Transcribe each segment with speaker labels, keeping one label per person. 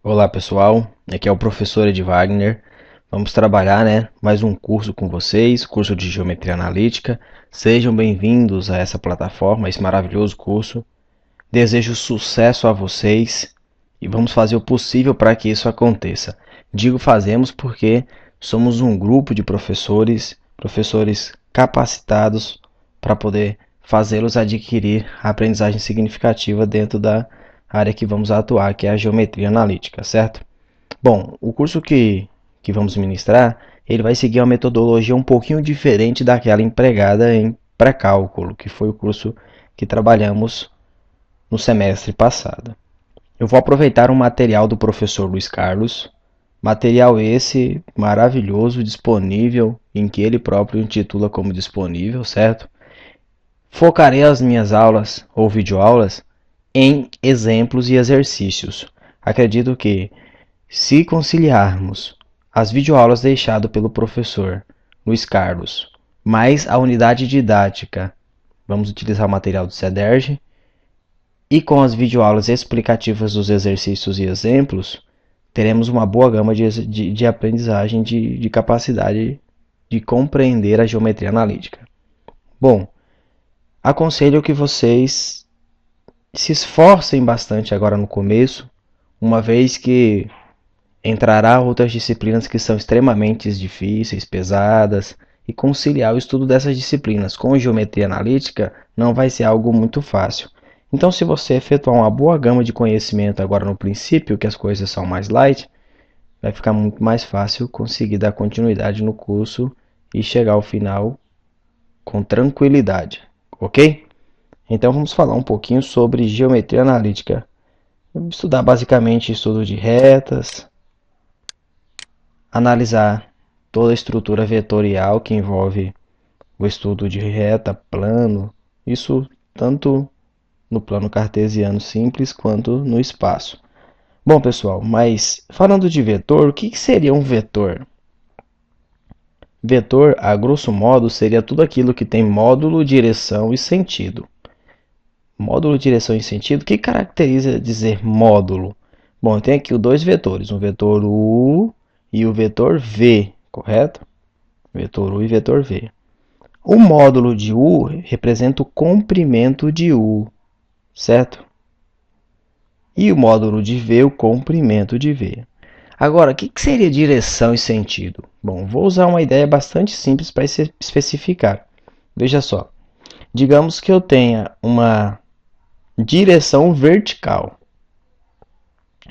Speaker 1: Olá pessoal, aqui é o professor Ed Wagner. Vamos trabalhar, mais um curso com vocês, curso de Geometria Analítica. Sejam bem-vindos a essa plataforma, esse maravilhoso curso. Desejo sucesso a vocês e vamos fazer o possível para que isso aconteça. Digo fazemos porque somos um grupo de professores capacitados para poder fazê-los adquirir a aprendizagem significativa dentro da área que vamos atuar, que é a geometria analítica, certo? Bom, o curso que vamos ministrar, ele vai seguir uma metodologia um pouquinho diferente daquela empregada em pré-cálculo, que foi o curso que trabalhamos no semestre passado. Eu vou aproveitar um material do professor Luiz Carlos, material esse maravilhoso, disponível, em que ele próprio intitula como disponível, certo? Focarei as minhas aulas ou videoaulas em exemplos e exercícios. Acredito que, se conciliarmos as videoaulas deixadas pelo professor Luiz Carlos, mais a unidade didática, vamos utilizar o material do CEDERJ, e com as videoaulas explicativas dos exercícios e exemplos, teremos uma boa gama de aprendizagem, de capacidade de compreender a geometria analítica. Bom, aconselho que vocês se esforcem bastante agora no começo, uma vez que entrará outras disciplinas que são extremamente difíceis, pesadas, e conciliar o estudo dessas disciplinas com geometria analítica não vai ser algo muito fácil. Então, se você efetuar uma boa gama de conhecimento agora no princípio, que as coisas são mais light, vai ficar muito mais fácil conseguir dar continuidade no curso e chegar ao final com tranquilidade, ok? Então vamos falar um pouquinho sobre geometria analítica. Vamos estudar basicamente estudo de retas, analisar toda a estrutura vetorial que envolve o estudo de reta, plano, isso tanto no plano cartesiano simples quanto no espaço. Bom pessoal, mas falando de vetor, o que seria um vetor? Vetor, a grosso modo, seria tudo aquilo que tem módulo, direção e sentido. Módulo, direção e sentido, o que caracteriza dizer módulo? Bom, eu tenho aqui dois vetores, um vetor U e o vetor V, correto? Vetor U e vetor V. O módulo de U representa o comprimento de U, certo? E o módulo de V, o comprimento de V. Agora, o que seria direção e sentido? Bom, vou usar uma ideia bastante simples para especificar. Veja só, digamos que eu tenha uma direção vertical,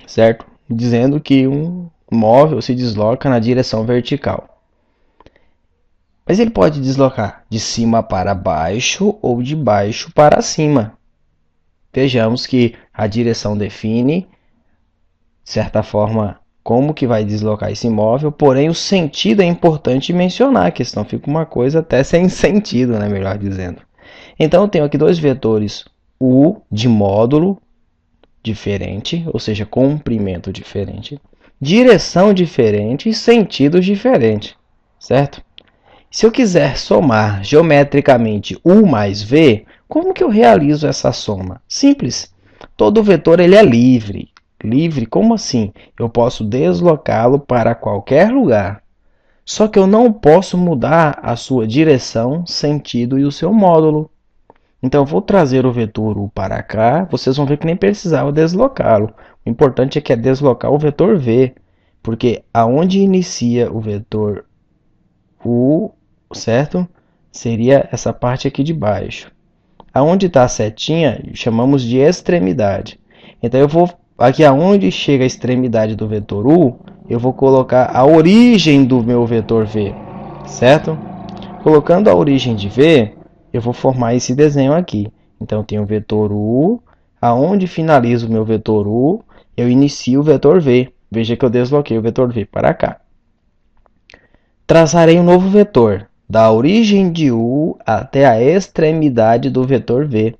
Speaker 1: certo? Dizendo que um móvel se desloca na direção vertical. Mas ele pode deslocar de cima para baixo ou de baixo para cima. Vejamos que a direção define, de certa forma, como que vai deslocar esse móvel, porém o sentido é importante mencionar, que senão fica uma coisa até sem sentido, né, melhor dizendo. Então eu tenho aqui dois vetores, U de módulo diferente, ou seja, comprimento diferente, direção diferente e sentido diferente, certo? Se eu quiser somar geometricamente U mais V, como que eu realizo essa soma? Simples. Todo vetor ele é livre. Livre, como assim? Eu posso deslocá-lo para qualquer lugar. Só que eu não posso mudar a sua direção, sentido e o seu módulo. Então, eu vou trazer o vetor U para cá. Vocês vão ver que nem precisava deslocá-lo. O importante é que é deslocar o vetor V. Porque aonde inicia o vetor U, certo? Seria essa parte aqui de baixo. Aonde está a setinha, chamamos de extremidade. Então, eu vou aqui aonde chega a extremidade do vetor U, eu vou colocar a origem do meu vetor V, certo? Colocando a origem de V, eu vou formar esse desenho aqui. Então, eu tenho o vetor U, aonde finaliza o meu vetor U, eu inicio o vetor V. Veja que eu desloquei o vetor V para cá. Traçarei um novo vetor, da origem de U até a extremidade do vetor V,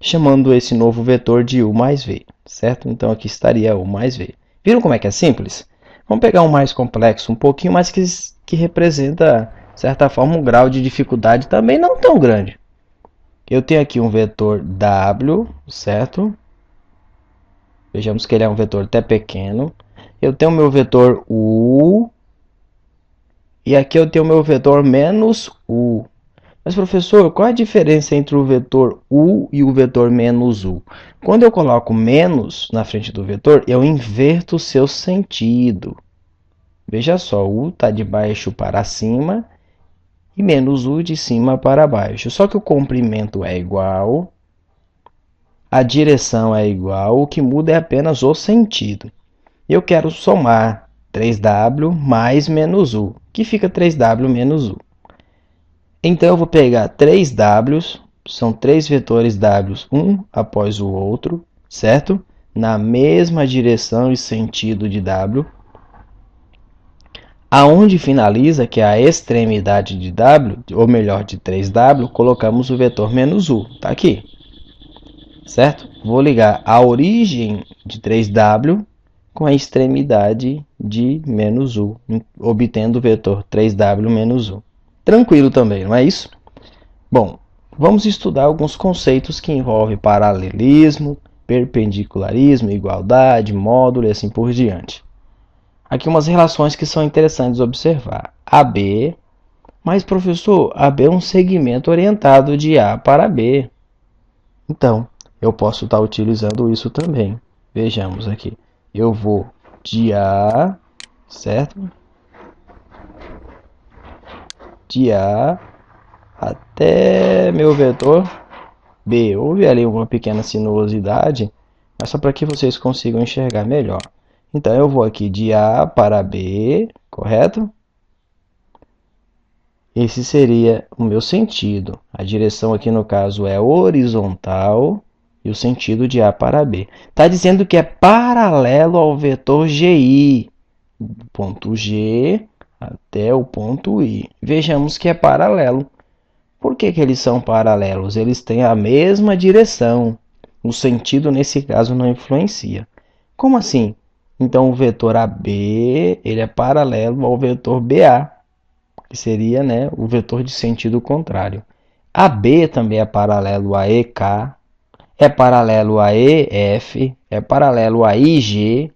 Speaker 1: chamando esse novo vetor de U mais V, certo? Então aqui estaria U mais V. Viram como é que é simples? Vamos pegar um mais complexo, um pouquinho mais que representa, de certa forma, um grau de dificuldade também não tão grande. Eu tenho aqui um vetor W, certo? Vejamos que ele é um vetor até pequeno. Eu tenho meu vetor U. E aqui eu tenho meu vetor menos U. Mas, professor, qual é a diferença entre o vetor U e o vetor menos U? Quando eu coloco menos na frente do vetor, eu inverto o seu sentido. Veja só, U está de baixo para cima e menos U de cima para baixo. Só que o comprimento é igual, a direção é igual, o que muda é apenas o sentido. Eu quero somar 3W mais menos U, que fica 3W menos U. Então eu vou pegar 3Ws, são 3 vetores W, um após o outro, certo? Na mesma direção e sentido de W. Aonde finaliza, que é a extremidade de W, ou melhor, de 3W, colocamos o vetor menos U, tá aqui. Certo? Vou ligar a origem de 3W com a extremidade de menos U, obtendo o vetor 3W menos U. Tranquilo também, não é isso? Bom, vamos estudar alguns conceitos que envolvem paralelismo, perpendicularismo, igualdade, módulo e assim por diante. Aqui umas relações que são interessantes observar. AB, mas professor, AB é um segmento orientado de A para B. Então, eu posso estar utilizando isso também. Vejamos aqui. Eu vou de A, certo? De A até meu vetor B. Houve ali uma pequena sinuosidade, mas só para que vocês consigam enxergar melhor. Então, eu vou aqui de A para B, correto? Esse seria o meu sentido. A direção aqui no caso é horizontal e o sentido de A para B. Está dizendo que é paralelo ao vetor GI, do ponto G até o ponto I. Vejamos que é paralelo. Por que eles são paralelos? Eles têm a mesma direção. O sentido nesse caso não influencia. Como assim? Então o vetor AB ele é paralelo ao vetor BA, que seria, né, o vetor de sentido contrário. AB também é paralelo a EK, é paralelo a EF, é paralelo a IG,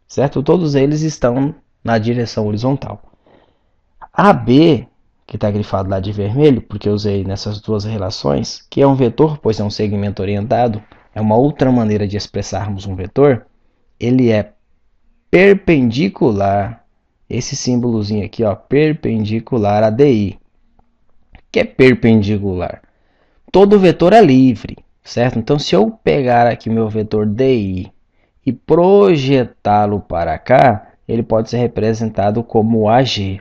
Speaker 1: certo? Todos eles estão na direção horizontal. AB, que está grifado lá de vermelho, porque eu usei nessas duas relações, que é um vetor, pois é um segmento orientado, é uma outra maneira de expressarmos um vetor, ele é perpendicular, esse símbolozinho aqui, ó, perpendicular a DI. O que é perpendicular? Todo vetor é livre, certo? Então, se eu pegar aqui meu vetor DI e projetá-lo para cá, ele pode ser representado como AG.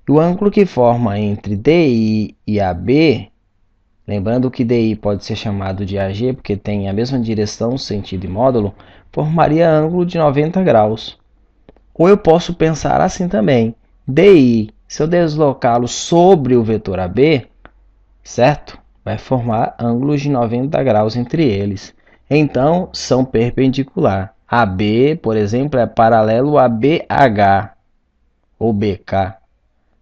Speaker 1: E o ângulo que forma entre DI e AB, lembrando que DI pode ser chamado de AG porque tem a mesma direção, sentido e módulo, formaria ângulo de 90 graus. Ou eu posso pensar assim também, DI, se eu deslocá-lo sobre o vetor AB, certo? Vai formar ângulos de 90 graus entre eles. Então, são perpendicular. AB, por exemplo, é paralelo a BH ou BK.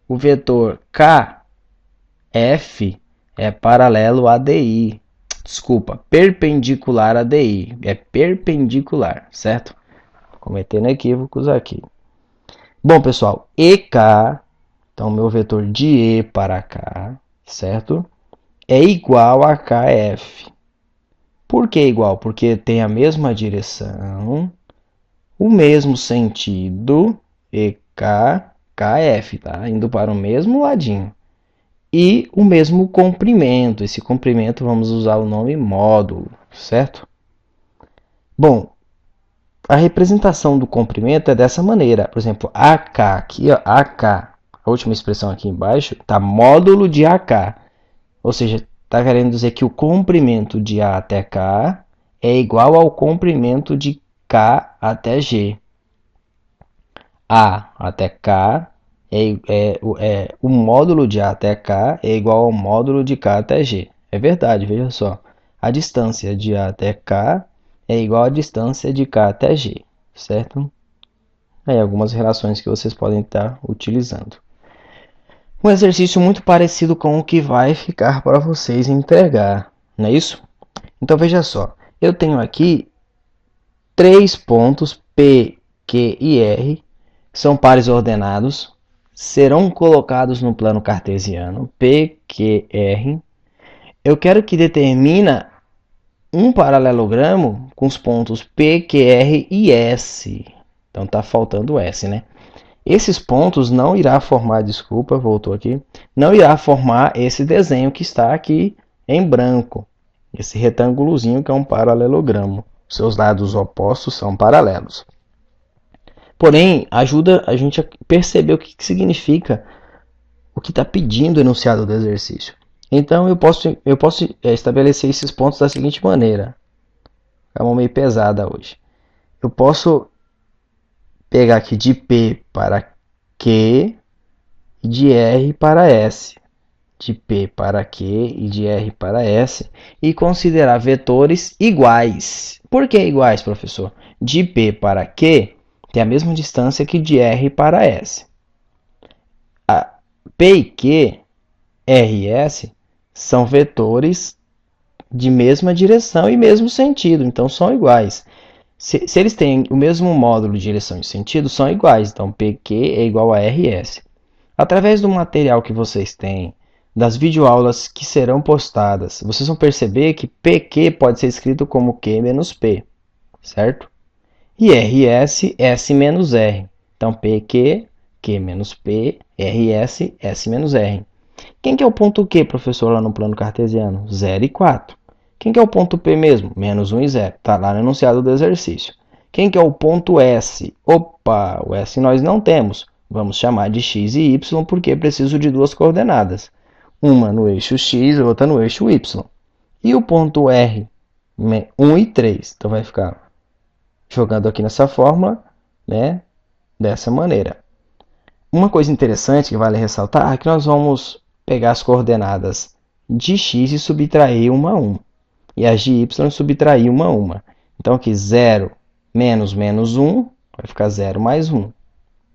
Speaker 1: O vetor KF é paralelo a DI. Desculpa, perpendicular a DI. É perpendicular, certo? Cometendo equívocos aqui. Bom, pessoal, EK, então meu vetor de E para cá, certo? É igual a KF. Por que igual? Porque tem a mesma direção, o mesmo sentido, EK, KF, tá? Indo para o mesmo ladinho. E o mesmo comprimento. Esse comprimento vamos usar o nome módulo, certo? Bom, a representação do comprimento é dessa maneira. Por exemplo, AK, aqui, ó, AK, a última expressão aqui embaixo, está módulo de AK. Ou seja, está querendo dizer que o comprimento de A até K é igual ao comprimento de K até G. A até K o módulo de A até K é igual ao módulo de K até G. É verdade, veja só. A distância de A até K é igual à distância de K até G, certo? Aí algumas relações que vocês podem estar utilizando. Um exercício muito parecido com o que vai ficar para vocês entregar, não é isso? Então veja só, eu tenho aqui 3 pontos P, Q e R, são pares ordenados, serão colocados no plano cartesiano, P, Q, R. Eu quero que determina um paralelogramo com os pontos P, Q, R e S. Então está faltando o S, né? Esses pontos não irá formar, desculpa, voltou aqui, não irá formar esse desenho que está aqui em branco, esse retângulozinho que é um paralelogramo. Seus lados opostos são paralelos. Porém, ajuda a gente a perceber o que significa o que está pedindo o enunciado do exercício. Então, eu posso estabelecer esses pontos da seguinte maneira. É uma meio pesada hoje. Eu posso pegar aqui de P para Q e de R para S. De P para Q e de R para S. E considerar vetores iguais. Por que iguais, professor? De P para Q tem a mesma distância que de R para S. P e Q, R e S, são vetores de mesma direção e mesmo sentido, então são iguais. Se eles têm o mesmo módulo de direção e sentido, são iguais. Então, PQ é igual a RS. Através do material que vocês têm, das videoaulas que serão postadas, vocês vão perceber que PQ pode ser escrito como Q menos P, certo? E RS, S menos R. Então, PQ, Q menos P, RS, S menos R. Quem que é o ponto Q, professor, lá no plano cartesiano? 0 e 4. Quem que é o ponto P mesmo? Menos 1 e 0. Está lá no enunciado do exercício. Quem que é o ponto S? Opa, o S nós não temos. Vamos chamar de x e y porque preciso de duas coordenadas. Uma no eixo x e outra no eixo y. E o ponto R? 1 e 3. Então vai ficar jogando aqui nessa fórmula, né? Dessa maneira. Uma coisa interessante que vale ressaltar é que nós vamos pegar as coordenadas de x e subtrair uma a uma. E as de y subtrair uma a uma. Então aqui 0 menos menos 1 vai ficar 0 mais 1.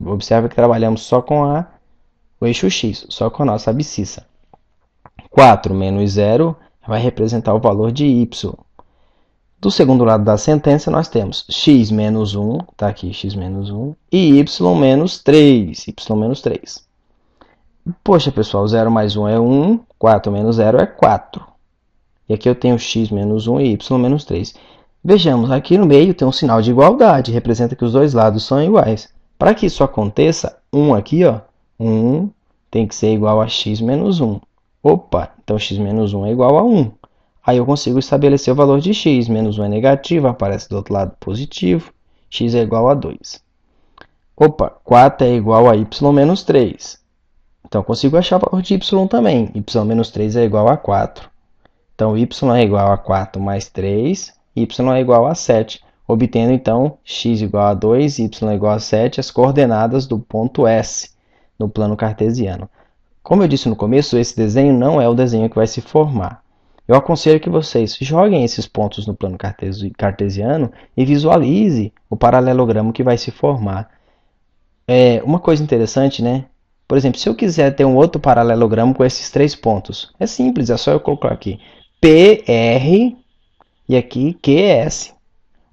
Speaker 1: Observa que trabalhamos só com o eixo x, só com a nossa abscissa. 4 menos 0 vai representar o valor de y. Do segundo lado da sentença nós temos x menos 1, está aqui x menos 1, e y menos 3, y menos 3. Poxa pessoal, 0 mais 1 é 1, 4 menos 0 é 4. E aqui eu tenho x menos 1 e y menos 3. Vejamos, aqui no meio tem um sinal de igualdade, representa que os dois lados são iguais. Para que isso aconteça, 1 aqui, ó, 1 tem que ser igual a x menos 1. Opa, então x menos 1 é igual a 1. Aí eu consigo estabelecer o valor de x. Menos 1 é negativo, aparece do outro lado positivo. X é igual a 2. Opa, 4 é igual a y menos 3. Então eu consigo achar o valor de y também. Y menos 3 é igual a 4. Então, y é igual a 4 mais 3, y é igual a 7, obtendo então x igual a 2, y igual a 7, as coordenadas do ponto S no plano cartesiano. Como eu disse no começo, esse desenho não é o desenho que vai se formar. Eu aconselho que vocês joguem esses pontos no plano cartesiano e visualize o paralelogramo que vai se formar. Uma coisa interessante, né? Por exemplo, se eu quiser ter um outro paralelogramo com esses 3 pontos, é simples, é só eu colocar aqui PR e aqui QS.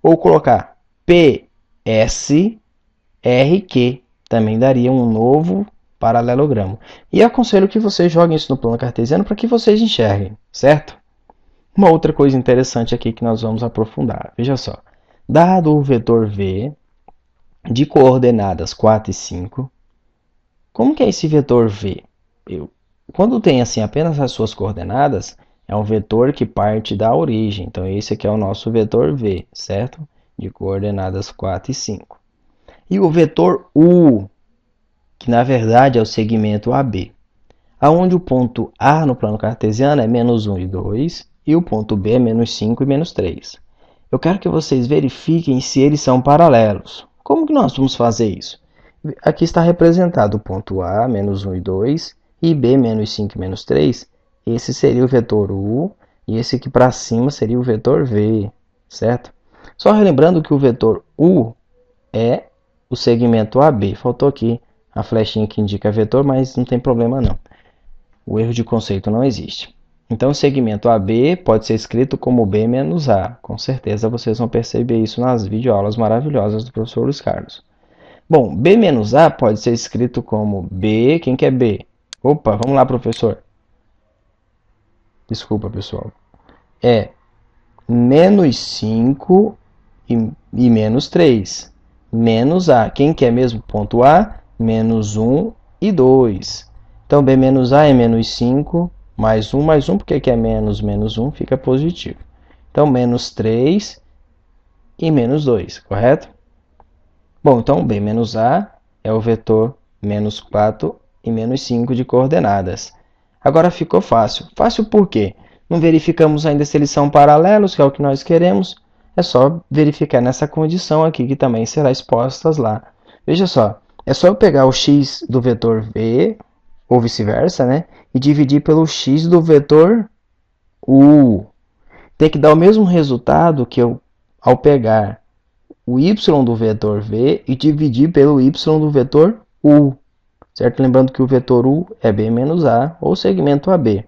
Speaker 1: Ou colocar PS, RQ. Também daria um novo paralelogramo. E aconselho que vocês joguem isso no plano cartesiano para que vocês enxerguem, certo? Uma outra coisa interessante aqui que nós vamos aprofundar. Veja só. Dado o vetor V de coordenadas 4 e 5, como que é esse vetor V? Quando tem assim apenas as suas coordenadas, é um vetor que parte da origem. Então, esse aqui é o nosso vetor V, certo? De coordenadas 4 e 5. E o vetor U, que na verdade é o segmento AB, aonde o ponto A no plano cartesiano é menos 1 e 2, e o ponto B é menos 5 e menos 3. Eu quero que vocês verifiquem se eles são paralelos. Como que nós vamos fazer isso? Aqui está representado o ponto A, menos 1 e 2, e B, menos 5 e menos 3. Esse seria o vetor U, e esse aqui para cima seria o vetor V, certo? Só relembrando que o vetor U é o segmento AB. Faltou aqui a flechinha que indica vetor, mas não tem problema não. O erro de conceito não existe. Então, o segmento AB pode ser escrito como B menos A. Com certeza vocês vão perceber isso nas videoaulas maravilhosas do professor Luiz Carlos. Bom, B menos A pode ser escrito como B. Quem que é B? Opa, vamos lá, professor. Desculpa, pessoal. É menos 5 e menos 3. Menos A. Quem que é mesmo? Ponto A, menos 1 e 2. Então, B menos A é menos 5, mais 1, porque aqui é menos, menos 1, fica positivo. Então, menos 3 e menos 2, correto? Bom, então, B menos A é o vetor menos 4 e menos 5 de coordenadas. Agora ficou fácil. Fácil por quê? Não verificamos ainda se eles são paralelos, que é o que nós queremos. É só verificar nessa condição aqui, que também será exposta lá. Veja só, é só eu pegar o x do vetor v, ou vice-versa, né? E dividir pelo x do vetor u. Tem que dar o mesmo resultado que eu, ao pegar o y do vetor v e dividir pelo y do vetor u. Certo? Lembrando que o vetor u é b menos a, ou segmento AB.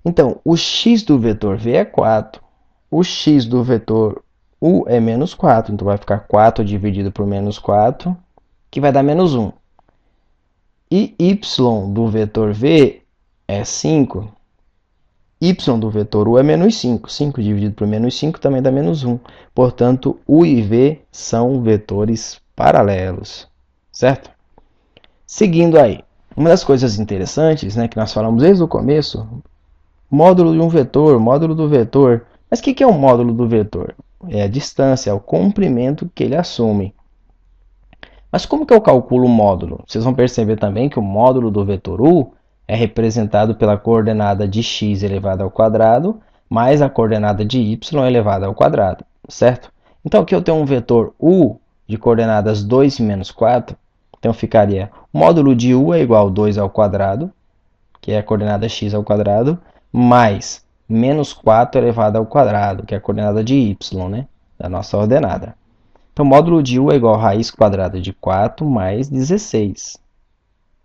Speaker 1: Então, o x do vetor v é 4. O x do vetor u é menos 4. Então, vai ficar 4 dividido por menos 4, que vai dar menos 1. E y do vetor v é 5. Y do vetor u é menos 5. 5 dividido por menos 5 também dá menos 1. Portanto, u e v são vetores paralelos. Certo? Seguindo aí. Uma das coisas interessantes, né, que nós falamos desde o começo, módulo de um vetor, módulo do vetor. Mas o que é o módulo do vetor? É a distância, é o comprimento que ele assume. Mas como que eu calculo o módulo? Vocês vão perceber também que o módulo do vetor u é representado pela coordenada de x elevado ao quadrado mais a coordenada de y elevado ao quadrado, certo? Então aqui eu tenho um vetor u de coordenadas 2 e menos 4, então ficaria o módulo de u é igual a 2 ao quadrado, que é a coordenada x ao quadrado, mais menos 4 elevado ao quadrado, que é a coordenada de y, né? Da nossa ordenada. Então, o módulo de u é igual a raiz quadrada de 4 mais 16.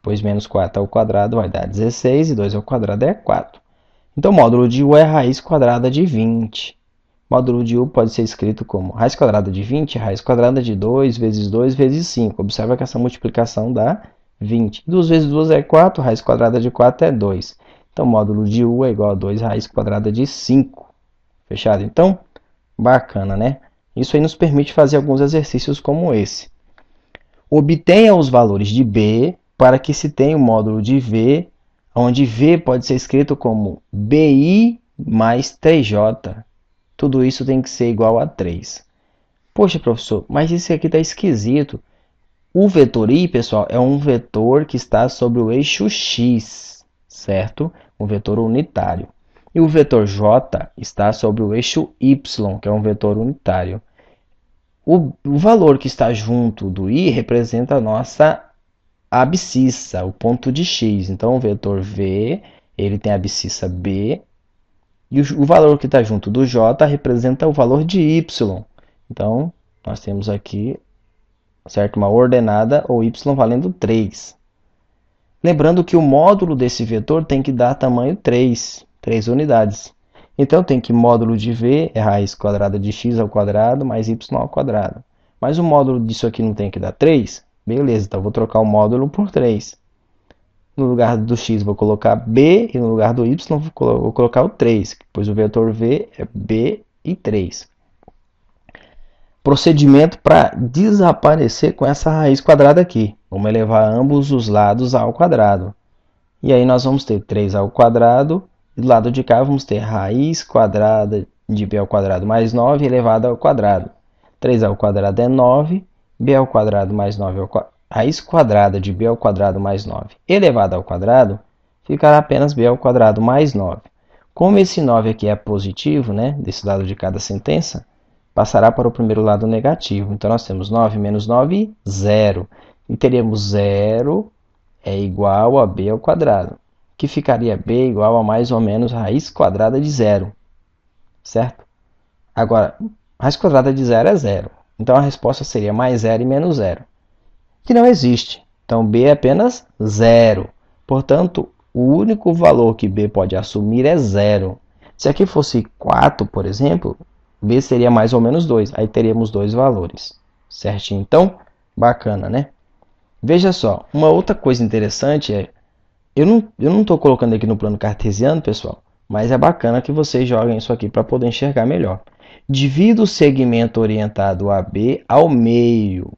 Speaker 1: Pois menos 4 ao quadrado vai dar 16 e 2 ao quadrado é 4. Então, o módulo de u é raiz quadrada de 20. O módulo de u pode ser escrito como raiz quadrada de 20, raiz quadrada de 2 vezes 5. Observa que essa multiplicação dá 20. 2 vezes 2 é 4, raiz quadrada de 4 é 2. Então, o módulo de u é igual a 2 raiz quadrada de 5. Fechado? Então, bacana, né? Isso aí nos permite fazer alguns exercícios como esse. Obtenha os valores de b para que se tenha o módulo de v, onde v pode ser escrito como bi mais 3j. Tudo isso tem que ser igual a 3. Poxa, professor, mas isso aqui está esquisito. O vetor i, pessoal, é um vetor que está sobre o eixo x, certo? Um vetor unitário. E o vetor j está sobre o eixo y, que é um vetor unitário. O valor que está junto do i representa a nossa abscissa, o ponto de x. Então, o vetor v, ele tem a abscissa b, e o valor que está junto do j representa o valor de y. Então, nós temos aqui, certo, uma ordenada ou y valendo 3. Lembrando que o módulo desse vetor tem que dar tamanho 3 unidades. Então, tem que módulo de v é raiz quadrada de x ao quadrado mais y ao quadrado. Mas o módulo disso aqui não tem que dar 3? Beleza, então eu vou trocar o módulo por 3. No lugar do x vou colocar b e no lugar do y vou colocar o 3, pois o vetor v é b e 3. Procedimento para desaparecer com essa raiz quadrada aqui. Vamos elevar ambos os lados ao quadrado. E aí nós vamos ter 3 ao quadrado. E do lado de cá vamos ter raiz quadrada de b ao quadrado mais 9 elevado ao quadrado. 3 ao quadrado é 9. B ao quadrado mais 9 ao quadrado. Raiz quadrada de b ao quadrado mais 9 elevado ao quadrado ficará apenas b ao quadrado mais 9. Como esse 9 aqui é positivo, né, desse lado de cada sentença, passará para o primeiro lado negativo. Então, nós temos 9 menos 9, 0. E teríamos 0 é igual a b ao quadrado, que ficaria b igual a mais ou menos raiz quadrada de 0. Certo? Agora, raiz quadrada de 0 é 0. Então, a resposta seria mais 0 e menos 0. que não existe. Então, B é apenas zero. Portanto, o único valor que B pode assumir é zero. Se aqui fosse 4, por exemplo, B seria mais ou menos 2. Aí teríamos dois valores. Certinho? Então, bacana, né? Veja só, uma outra coisa interessante é, eu não estou colocando aqui no plano cartesiano, pessoal, mas é bacana que vocês joguem isso aqui para poder enxergar melhor. Divida o segmento orientado a B ao meio.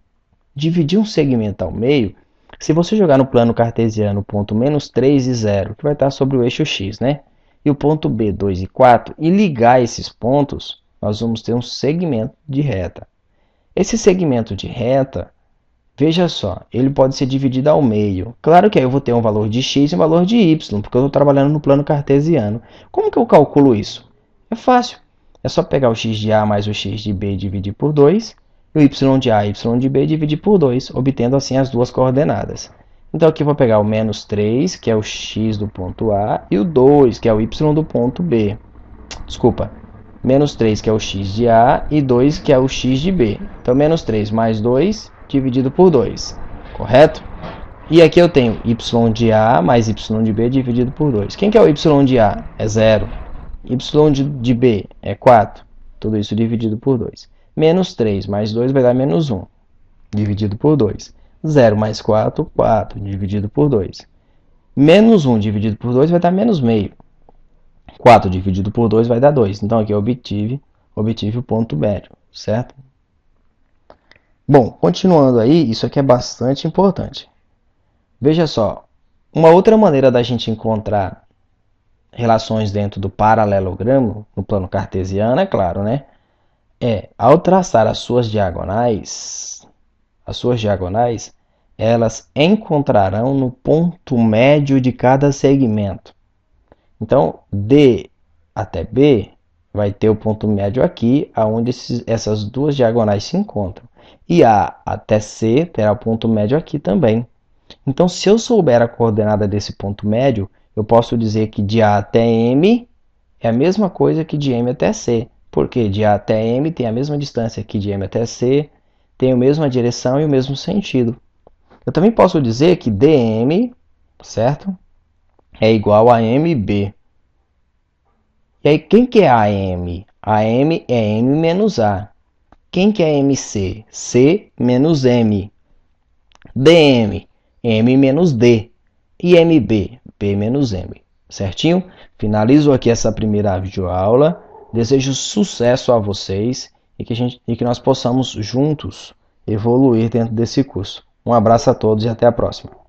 Speaker 1: Dividir um segmento ao meio, se você jogar no plano cartesiano o ponto menos 3 e 0, que vai estar sobre o eixo x, né? E o ponto B, 2 e 4, e ligar esses pontos, nós vamos ter um segmento de reta. Esse segmento de reta, veja só, ele pode ser dividido ao meio. Claro que aí eu vou ter um valor de x e um valor de y, porque eu estou trabalhando no plano cartesiano. Como que eu calculo isso? É fácil. É só pegar o x de A mais o x de B e dividir por 2, e o y de A e y de B dividir por 2, obtendo assim as duas coordenadas. Então aqui eu vou pegar o menos 3, que é o x do ponto A, e o 2, que é o y do ponto B. Desculpa, menos 3, que é o x de A, e 2, que é o x de B. Então, menos 3 mais 2, dividido por 2, correto? E aqui eu tenho y de A mais y de B dividido por 2. Quem que é o y de A? É 0. Y de B é 4. Tudo isso dividido por 2. Menos 3 mais 2 vai dar menos 1, dividido por 2. 0 mais 4, 4, dividido por 2. Menos 1 dividido por 2 vai dar menos meio. 4 dividido por 2 vai dar 2. Então aqui eu obtive o ponto médio, certo? Bom, continuando aí, isso aqui é bastante importante. Veja só, uma outra maneira da gente encontrar relações dentro do paralelogramo, no plano cartesiano, é claro, né? Ao traçar as suas diagonais, elas encontrarão no ponto médio de cada segmento. Então, D até B vai ter o ponto médio aqui, onde essas duas diagonais se encontram. E A até C terá o ponto médio aqui também. Então, se eu souber a coordenada desse ponto médio, eu posso dizer que de A até M é a mesma coisa que de M até C. Porque de A até M tem a mesma distância que de M até C, tem a mesma direção e o mesmo sentido. Eu também posso dizer que DM, certo? É igual a MB. E aí, quem que é AM? AM é M menos A. Quem que é MC? C menos M. DM, M menos D. E MB, B menos M. Certinho? Finalizo aqui essa primeira videoaula. Desejo sucesso a vocês e que nós possamos juntos evoluir dentro desse curso. Um abraço a todos e até a próxima.